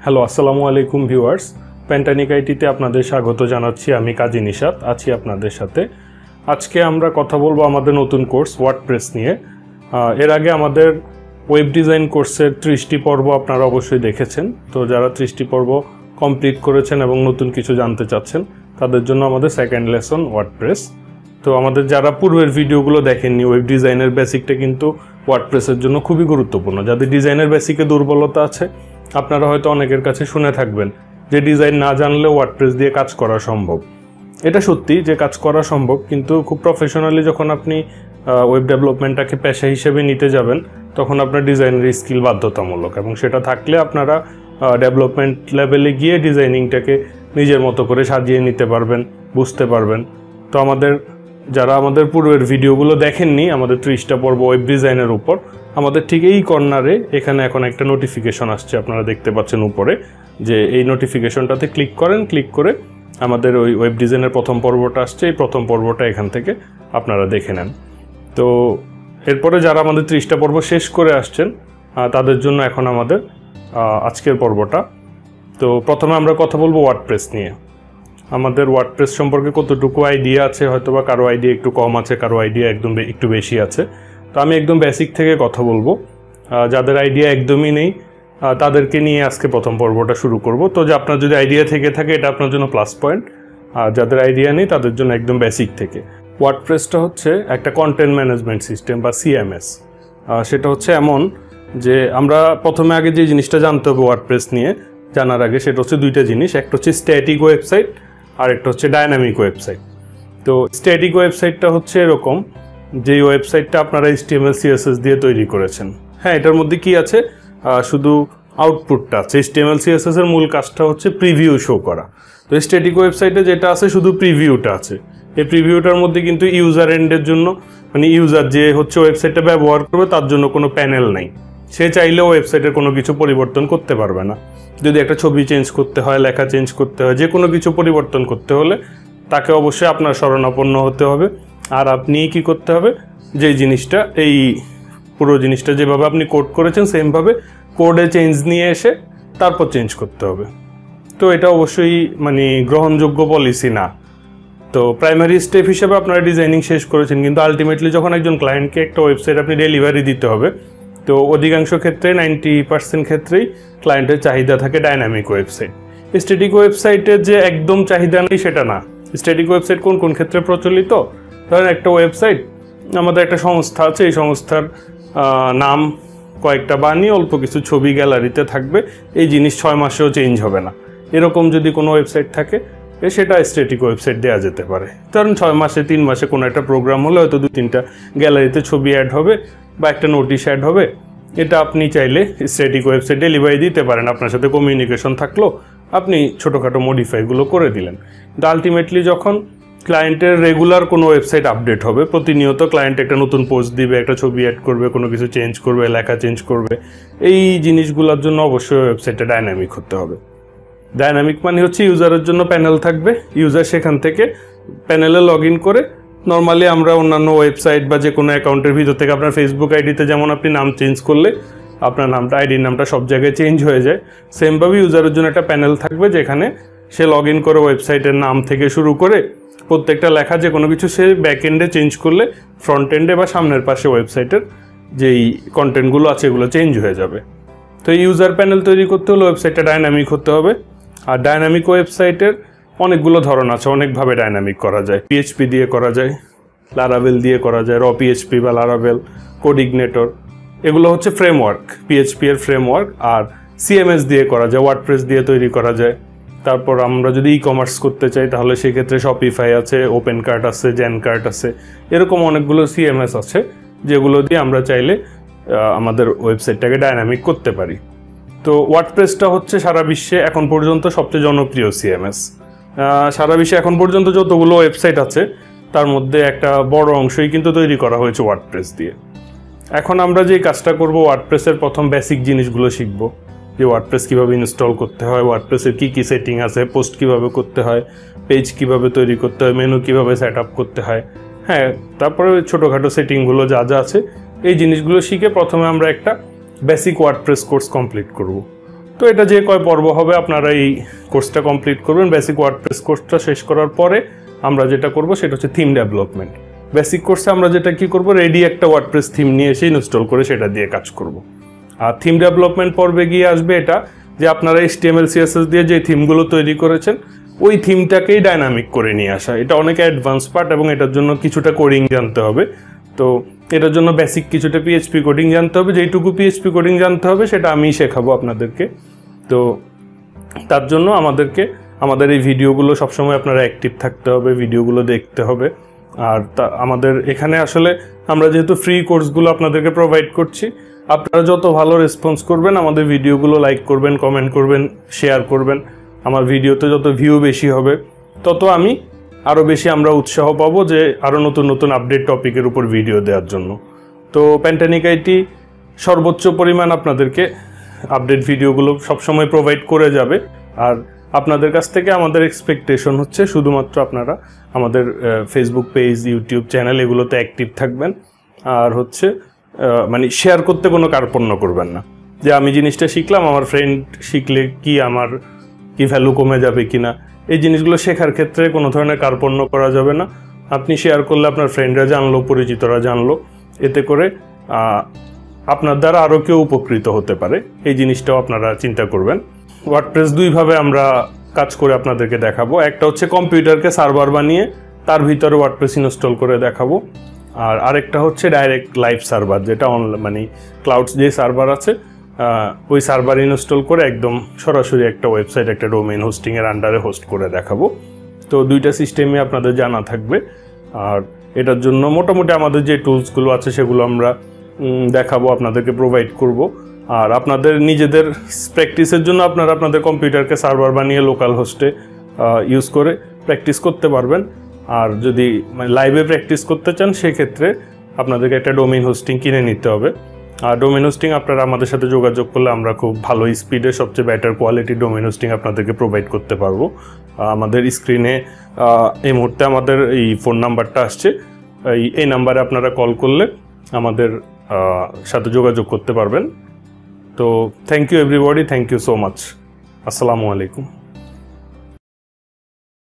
Hello আসসালামু আলাইকুম viewers, প্যান্টানিক আইটিতে আপনাদের স্বাগত জানাচ্ছি। আমি কাজী নিশাত আছি আপনাদের সাথে। আজকে আমরা কথা বলবো আমাদের নতুন কোর্স ওয়ার্ডপ্রেস নিয়ে। এর আগে আমাদের ওয়েব ডিজাইন কোর্সের 30টি পর্ব আপনারা অবশ্যই দেখেছেন। তো যারা 30টি পর্ব কমপ্লিট করেছেন এবং নতুন কিছু জানতে চাচ্ছেন তাদের জন্য আমাদের সেকেন্ড লেসন ওয়ার্ডপ্রেস। তো আমাদের যারা পূর্বের ভিডিওগুলো দেখেননি, ওয়েব ডিজাইনের বেসিকটা কিন্তু ওয়ার্ডপ্রেসের জন্য খুবই গুরুত্বপূর্ণ। যাদের ডিজাইনের বেসিকে দুর্বলতা আছে, আপনারা হয়তো অনেকের কাছে শুনে থাকবেন যে ডিজাইন না জানলেও ওয়ার্ডপ্রেস দিয়ে কাজ করা সম্ভব। এটা সত্যি যে কাজ করা সম্ভব, কিন্তু খুব প্রফেশনালি যখন আপনি ওয়েব ডেভেলপমেন্টটাকে পেশা হিসেবে নিতে যাবেন তখন আপনার ডিজাইনের স্কিল বাধ্যতামূলক, এবং সেটা থাকলে আপনারা ডেভেলপমেন্ট লেভেলে গিয়ে ডিজাইনিংটাকে নিজের মতো করে সাজিয়ে নিতে পারবেন, বুঝতে পারবেন। তো যারা আমাদের পূর্বের ভিডিওগুলো দেখেননি, আমাদের 30টা পর্ব ওয়েব ডিজাইনের উপর, আমাদের ঠিক এই কর্নারে এখানে এখন একটা নোটিফিকেশন আসছে, আপনারা দেখতে পাচ্ছেন উপরে, যে এই নোটিফিকেশনটাতে ক্লিক করেন। ক্লিক করে আমাদের ওই ওয়েব ডিজাইনের প্রথম পর্বটা আসছে, এই প্রথম পর্বটা এখান থেকে আপনারা দেখে নেন। তো এরপরে যারা আমাদের 30টা পর্ব শেষ করে আসছেন তাদের জন্য এখন আমাদের আজকের পর্বটা। তো প্রথমে আমরা কথা বলবো ওয়ার্ডপ্রেস নিয়ে। আমাদের ওয়ার্ডপ্রেস সম্পর্কে কতটুকু আইডিয়া আছে, হয়তো বা কারো আইডিয়া একটু কম আছে, কারো আইডিয়া একটু বেশি আছে। তো আমি একদম বেসিক থেকে কথা বলবো। যাদের আইডিয়া একদমই নেই তাদেরকে নিয়ে আজকে প্রথম পর্বটা শুরু করব। তো যে আপনার যদি আইডিয়া থেকে থাকে এটা আপনার জন্য প্লাস পয়েন্ট, আর যাদের আইডিয়া নেই তাদের জন্য একদম বেসিক থেকে। ওয়ার্ডপ্রেসটা হচ্ছে একটা কন্টেন্ট ম্যানেজমেন্ট সিস্টেম বা সিএমএস। সেটা হচ্ছে এমন যে আমরা প্রথমে আগে যে জিনিসটা জানতে হবে ওয়ার্ডপ্রেস নিয়ে জানার আগে, সেটা হচ্ছে দুইটা জিনিস। একটা হচ্ছে স্ট্যাটিক ওয়েবসাইট আর একটা হচ্ছে ডায়নামিক ওয়েবসাইট। তো স্ট্যাটিক ওয়েবসাইটটা হচ্ছে এরকম যে ওয়েবসাইটটা আপনারা HTML CSS দিয়ে তৈরি করেছেন। হ্যাঁ, এটার মধ্যে কি আছে, শুধু আউটপুটটা আছে। HTML CSS এর মূল কাজটা হচ্ছে প্রিভিউ শো করা। তো স্ট্যাটিক ওয়েবসাইটে যেটা আছে শুধু প্রিভিউটা আছে। এই প্রিভিউটার মধ্যে কিন্তু ইউজার এন্ডের জন্য, মানে ইউজার যে হচ্ছে ওয়েবসাইটটা ব্যবহার করবে তার জন্য কোনো প্যানেল নাই। সে চাইলেও ওয়েবসাইটের কোনো কিছু পরিবর্তন করতে পারবে না। যদি একটা ছবি চেঞ্জ করতে হয়, লেখা চেঞ্জ করতে হয়, যে কোনো কিছু পরিবর্তন করতে হলে তাকে অবশ্যই আপনার শরণাপন্ন হতে হবে। আর আপনি কি করতে হবে, যে জিনিসটা, এই পুরো জিনিসটা যেভাবে আপনি কোড করেছেন সেমভাবে কোডে চেঞ্জ নিয়ে এসে তারপর চেঞ্জ করতে হবে। তো এটা অবশ্যই মানে গ্রহণযোগ্য পলিসি না। তো প্রাইমারি স্টেপ হিসেবে আপনারা ডিজাইনিং শেষ করেছেন, কিন্তু আলটিমেটলি যখন একজন ক্লায়েন্টকে একটা ওয়েবসাইট আপনি ডেলিভারি দিতে হবে, তো অধিকাংশ ক্ষেত্রে 90% ক্ষেত্রেই ক্লায়েন্টের চাহিদা থাকে ডায়নামিক ওয়েবসাইট। স্ট্যাটিক ওয়েবসাইটের যে একদম চাহিদা নেই সেটা না। স্ট্যাটিক ওয়েবসাইট কোন কোন ক্ষেত্রে প্রচলিত, ধরেন একটা ওয়েবসাইট, আমাদের একটা সংস্থা আছে, এই সংস্থার নাম কয়েকটা বানিয়ে অল্প কিছু ছবি গ্যালারিতে থাকবে, এই জিনিস 6 মাসেও চেঞ্জ হবে না, এরকম যদি কোনো ওয়েবসাইট থাকে সেটা স্ট্যাটিক ওয়েবসাইট দেওয়া যেতে পারে। কারণ 6 মাসে 3 মাসে কোনো একটা প্রোগ্রাম হলে হয়তো 2-3টা গ্যালারিতে ছবি অ্যাড হবে বা একটা নোটিশ অ্যাড হবে, এটা আপনি চাইলে স্ট্যাটিক ওয়েবসাইট ডেলিভারি দিতে পারেন। আপনার সাথে কমিউনিকেশন থাকলো, আপনি ছোটোখাটো মডিফাইগুলো করে দিলেন। কিন্তু আলটিমেটলি যখন ক্লায়েন্টের রেগুলার কোনো ওয়েবসাইট আপডেট হবে, প্রতিনিয়ত ক্লায়েন্ট একটা নতুন পোস্ট দিবে, একটা ছবি অ্যাড করবে, কোনো কিছু চেঞ্জ করবে, লেখা চেঞ্জ করবে, এই জিনিসগুলোর জন্য অবশ্যই ওয়েবসাইটটা ডায়নামিক হতে হবে। ডায়নামিক মানে হচ্ছে ইউজারের জন্য প্যানেল থাকবে, ইউজার সেখান থেকে প্যানেলে লগ ইন করে, নর্মালি আমরা অন্যান্য ওয়েবসাইট বা যে কোনো অ্যাকাউন্টের ভিতর থেকে আপনার ফেসবুক আইডিতে যেমন আপনি নাম চেঞ্জ করলে আপনার নামটা, আইডির নামটা সব জায়গায় চেঞ্জ হয়ে যায়, সেমভাবে ইউজারের জন্য একটা প্যানেল থাকবে যেখানে সে লগ ইন করে ওয়েবসাইটের নাম থেকে শুরু করে প্রত্যেকটা লেখা যে কোনো কিছু সে ব্যাক এন্ডে চেঞ্জ করলে ফ্রন্ট এন্ডে বা সামনের পাশে ওয়েবসাইটের যেই কন্টেন্টগুলো আছে এগুলো চেঞ্জ হয়ে যাবে। তো এই ইউজার প্যানেল তৈরি করতে হলে ওয়েবসাইটটা ডায়নামিক হতে হবে। আর ডায়নামিক ওয়েবসাইটের অনেকগুলো ধরন আছে, অনেকভাবে ডায়নামিক করা যায়। PHP দিয়ে করা যায়, লারাভেল দিয়ে করা যায়, PHP বা লারাভেল, কোডিগনেটর, এগুলো হচ্ছে ফ্রেমওয়ার্ক, PHP এর ফ্রেমওয়ার্ক। আর CMS দিয়ে করা যায়, ওয়ার্ডপ্রেস দিয়ে তৈরি করা যায়। তারপর আমরা যদি ই-কমার্স করতে চাই তাহলে সেক্ষেত্রে শপিফাই আছে, ওপেন কার্ট আছে, জেন কার্ট আছে, এরকম অনেকগুলো CMS আছে যেগুলো দিয়ে আমরা চাইলে আমাদের ওয়েবসাইটটাকে ডায়নামিক করতে পারি। তো ওয়ার্ডপ্রেসটা হচ্ছে সারা বিশ্বে এখন পর্যন্ত সবচেয়ে জনপ্রিয় CMS। সারা বিশ্বে এখন পর্যন্ত যতগুলো ওয়েবসাইট আছে তার মধ্যে একটা বড় অংশই কিন্তু তৈরি করা হয়েছে ওয়ার্ডপ্রেস দিয়ে। এখন আমরা যে কাজটা করব, ওয়ার্ডপ্রেসের প্রথম বেসিক জিনিসগুলো শিখব, যে ওয়ার্ডপ্রেস কীভাবে ইনস্টল করতে হয়, ওয়ার্ডপ্রেসের কী কী সেটিং আছে, পোস্ট কীভাবে করতে হয়, পেজ কীভাবে তৈরি করতে হয়, মেনু কীভাবে সেট আপ করতে হয়, হ্যাঁ, তারপরে ছোটোখাটো সেটিংগুলো যা যা আছে এই জিনিসগুলো শিখে প্রথমে আমরা একটা বেসিক ওয়ার্ডপ্রেস কোর্স কমপ্লিট করব। তো এটা যে কয় পর্ব হবে আপনারা এই কোর্সটা কমপ্লিট করবেন। বেসিক ওয়ার্ডপ্রেস কোর্সটা শেষ করার পরে আমরা যেটা করব সেটা হচ্ছে থিম ডেভেলপমেন্ট। বেসিক কোর্সে আমরা যেটা কি করব, রেডি একটা ওয়ার্ডপ্রেস থিম নিয়ে এসে ইনস্টল করে সেটা দিয়ে কাজ করব। আর থিম ডেভেলপমেন্ট পর্বে গিয়ে আসবে এটা যে আপনারা HTML CSS দিয়ে যে থিমগুলো তৈরি করেছেন ওই থিমটাকেই ডাইনামিক করে নিয়ে আসা। এটা অনেক অ্যাডভান্স পার্ট এবং এটার জন্য কিছুটা কোডিং জানতে হবে। তো এটার জন্য বেসিক কিছুটা PHP কোডিং জানতে হবে। যেইটুকু PHP কোডিং জানতে হবে সেটা আমিই শেখাবো আপনাদেরকে। তো তার জন্য আমাদের এই ভিডিওগুলো সবসময় আপনারা অ্যাক্টিভ থাকতে হবে, ভিডিওগুলো দেখতে হবে। আর আমাদের এখানে আসলে আমরা যেহেতু ফ্রি কোর্সগুলো আপনাদেরকে প্রোভাইড করছি, আপনারা যত ভালো রেসপন্স করবেন, আমাদের ভিডিওগুলো লাইক করবেন, কমেন্ট করবেন, শেয়ার করবেন, আমার ভিডিওতে যত ভিউ বেশি হবে তত আরও বেশি আমরা উৎসাহ পাবো যে আরও নতুন নতুন আপডেট টপিকের উপর ভিডিও দেওয়ার জন্য। তো প্যান্টানিক আইটি সর্বোচ্চ পরিমাণ আপনাদেরকে আপডেট ভিডিওগুলো সবসময় প্রোভাইড করে যাবে। আর আপনাদের কাছ থেকে আমাদের এক্সপেকটেশন হচ্ছে শুধুমাত্র আপনারা আমাদের ফেসবুক পেজ, ইউটিউব চ্যানেল এগুলোতে অ্যাক্টিভ থাকবেন। আর হচ্ছে মানে শেয়ার করতে কোনো কার্পণ্য করবেন না, যে আমি জিনিসটা শিখলাম, আমার ফ্রেন্ড শিখলে আমার কি ভ্যালু কমে যাবে কিনা, এই জিনিসগুলো শেখার ক্ষেত্রে কোনো ধরনের কার্পণ্য করা যাবে না। আপনি শেয়ার করলে আপনার ফ্রেন্ডরা জানলো, পরিচিতরা জানলো, এতে করে আপনার দ্বারা আরও কেউ উপকৃত হতে পারে, এই জিনিসটাও আপনারা চিন্তা করবেন। ওয়ার্ডপ্রেস দুইভাবে আমরা কাজ করে আপনাদেরকে দেখাবো। একটা হচ্ছে কম্পিউটারকে সার্ভার বানিয়ে তার ভিতরে ওয়ার্ডপ্রেস ইনস্টল করে দেখাবো। আর আরেকটা হচ্ছে ডাইরেক্ট লাইভ সার্ভার, যেটা মানে ক্লাউডস যে সার্ভার আছে ওই সার্ভার ইনস্টল করে একদম সরাসরি একটা ওয়েবসাইট, একটা ডোমেইন হোস্টিংয়ের আন্ডারে হোস্ট করে দেখাবো। তো দুইটা সিস্টেমই আপনাদের জানা থাকবে। আর এটার জন্য মোটামুটি আমাদের যে টুলসগুলো আছে সেগুলো আমরা দেখাবো, আপনাদেরকে প্রোভাইড করব। আর আপনাদের নিজেদের প্র্যাকটিসের জন্য আপনারা আপনাদের কম্পিউটারকে সার্ভার বানিয়ে লোকাল হোস্টে ইউজ করে প্র্যাকটিস করতে পারবেন। আর যদি লাইভে প্র্যাকটিস করতে চান সেক্ষেত্রে আপনাদেরকে একটা ডোমেইন হোস্টিং কিনে নিতে হবে। আর ডোমেইন হোস্টিং আপনারা আমাদের সাথে যোগাযোগ করলে আমরা খুব ভালো স্পিডে সবচেয়ে বেটার কোয়ালিটি ডোমেইন হোস্টিং আপনাদেরকে প্রোভাইড করতে পারবো। আমাদের স্ক্রিনে এই মুহূর্তে আমাদের এই ফোন নাম্বারটা আসছে, এই নাম্বারে আপনারা কল করলে আমাদের সাথে যোগাযোগ করতে পারবেন। তো thank you everybody, thank you so much. আসসালামু আলাইকুম।